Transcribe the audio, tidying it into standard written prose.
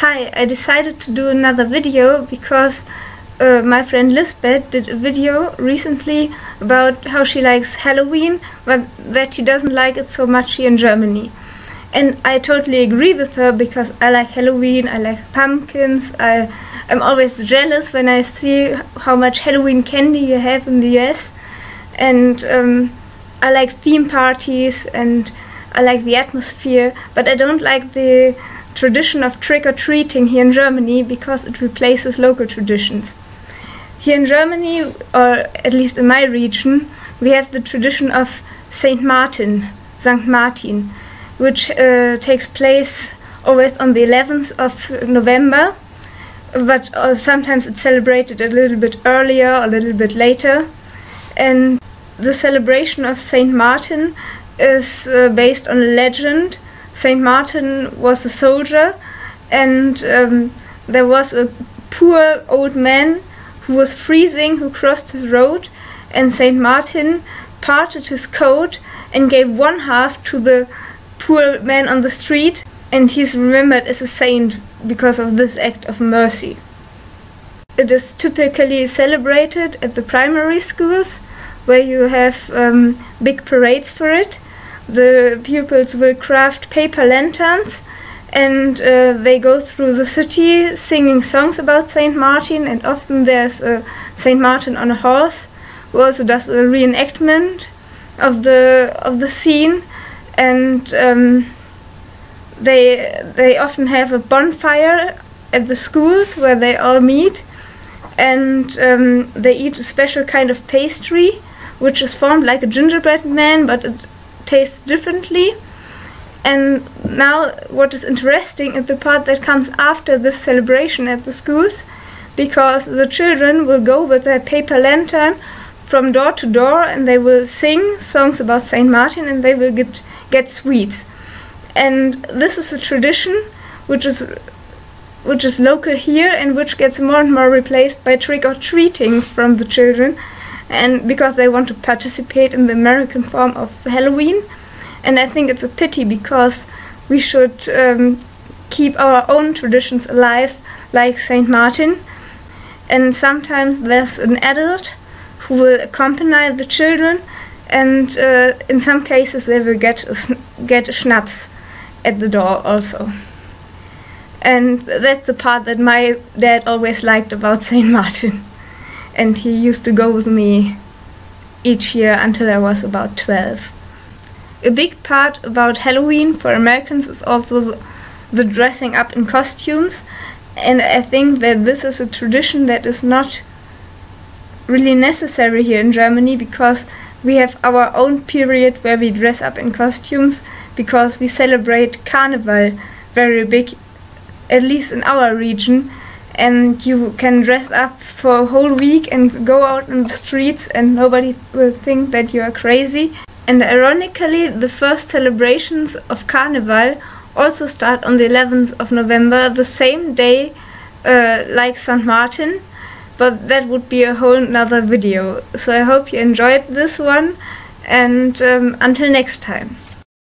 Hi, I decided to do another video because my friend Lisbeth did a video recently about how she likes Halloween, but that she doesn't like it so much here in Germany. And I totally agree with her because I like Halloween, I like pumpkins, I'm always jealous when I see how much Halloween candy you have in the US. And I like theme parties and I like the atmosphere, but I don't like the tradition of trick-or-treating here in Germany because it replaces local traditions. Here in Germany, or at least in my region, we have the tradition of St. Martin, St. Martin, which takes place always on the 11th of November, but sometimes it's celebrated a little bit earlier or a little bit later. And the celebration of St. Martin is based on a legend. St. Martin was a soldier, and there was a poor old man who was freezing, who crossed his road, and St. Martin parted his coat and gave one half to the poor man on the street, and he's remembered as a saint because of this act of mercy. It is typically celebrated at the primary schools, where you have big parades for it. The pupils will craft paper lanterns and they go through the city singing songs about St. Martin, and often there's a St. Martin on a horse who also does a reenactment of the scene, and they often have a bonfire at the schools where they all meet, and they eat a special kind of pastry which is formed like a gingerbread man, but it tastes differently. And now what is interesting is the part that comes after this celebration at the schools, because the children will go with their paper lantern from door to door and they will sing songs about St. Martin, and they will get sweets. And this is a tradition which is local here and which gets more and more replaced by trick-or-treating from the children, and because they want to participate in the American form of Halloween. And I think it's a pity, because we should keep our own traditions alive, like St. Martin. And sometimes there's an adult who will accompany the children, and in some cases they will get a schnapps at the door also. And that's the part that my dad always liked about St. Martin. And he used to go with me each year until I was about 12. A big part about Halloween for Americans is also the dressing up in costumes, and I think that this is a tradition that is not really necessary here in Germany, because we have our own period where we dress up in costumes, because we celebrate Carnival very big, at least in our region. And you can dress up for a whole week and go out in the streets and nobody will think that you are crazy. And ironically, the first celebrations of Carnival also start on the 11th of November, the same day like St. Martin, but that would be a whole nother video. So I hope you enjoyed this one, and until next time.